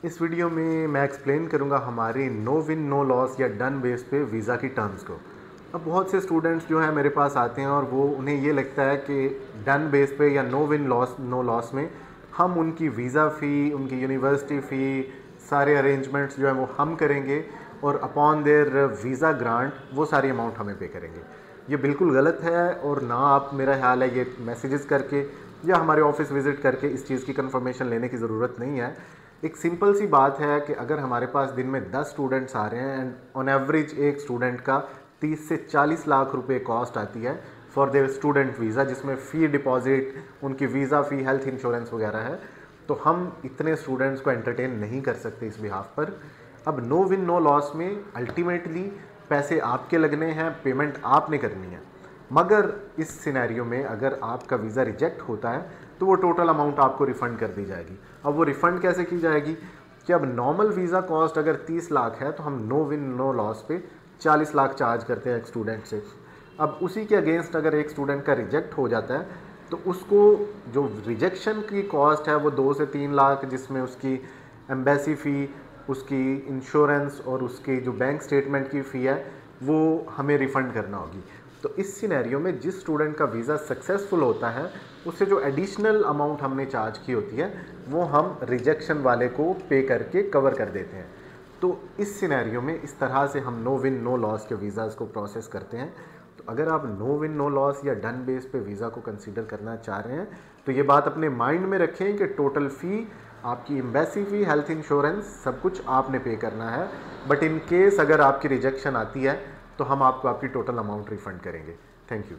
इस वीडियो में मैं एक्सप्लेन करूंगा हमारी नो विन नो लॉस या डन बेस पे वीज़ा की टर्म्स को। अब बहुत से स्टूडेंट्स जो हैं मेरे पास आते हैं और वो उन्हें ये लगता है कि डन बेस पे या no win loss no loss में हम उनकी वीज़ा फ़ी, उनकी यूनिवर्सिटी फ़ी, सारे अरेंजमेंट्स जो है वो हम करेंगे और अपॉन देयर वीज़ा ग्रांट वो सारी अमाउंट हमें पे करेंगे। ये बिल्कुल गलत है और ना आप, मेरा ख्याल है, ये मैसेजेस करके या हमारे ऑफिस विज़िट करके इस चीज़ की कंफर्मेशन लेने की ज़रूरत नहीं है। एक सिंपल सी बात है कि अगर हमारे पास दिन में 10 स्टूडेंट्स आ रहे हैं एंड ऑन एवरेज एक स्टूडेंट का 30 से 40 लाख रुपए कॉस्ट आती है फॉर देयर स्टूडेंट वीज़ा, जिसमें फ़ी डिपॉजिट, उनकी वीज़ा फ़ी, हेल्थ इंश्योरेंस वगैरह है, तो हम इतने स्टूडेंट्स को एंटरटेन नहीं कर सकते इस बिहाफ पर। अब नो विन नो लॉस में अल्टीमेटली पैसे आपके लगने हैं, पेमेंट आपने करनी है, मगर इस सिनेरियो में अगर आपका वीज़ा रिजेक्ट होता है तो वो टोटल अमाउंट आपको रिफ़ंड कर दी जाएगी। अब वो रिफ़ंड कैसे की जाएगी कि अब नॉर्मल वीज़ा कॉस्ट अगर 30 लाख है तो हम नो विन नो लॉस पे 40 लाख चार्ज करते हैं एक स्टूडेंट से। अब उसी के अगेंस्ट अगर एक स्टूडेंट का रिजेक्ट हो जाता है तो उसको जो रिजेक्शन की कॉस्ट है वो 2 से 3 लाख, जिसमें उसकी एम्बेसी फ़ी, उसकी इंश्योरेंस और उसकी जो बैंक स्टेटमेंट की फ़ी है वो हमें रिफ़ंड करना होगी। तो इस सिनेरियो में जिस स्टूडेंट का वीज़ा सक्सेसफुल होता है उससे जो एडिशनल अमाउंट हमने चार्ज की होती है वो हम रिजेक्शन वाले को पे करके कवर कर देते हैं। तो इस सिनेरियो में इस तरह से हम नो विन नो लॉस के वीज़ाज़ को प्रोसेस करते हैं। तो अगर आप नो विन नो लॉस या डन बेस पे वीज़ा को कंसीडर करना चाह रहे हैं तो ये बात अपने माइंड में रखें कि टोटल फ़ी, आपकी एम्बेसी फ़ी, हेल्थ इंश्योरेंस, सब कुछ आपने पे करना है। बट इन केस अगर आपकी रिजेक्शन आती है तो हम आपको आपकी टोटल अमाउंट रिफ़ंड करेंगे। Thank you.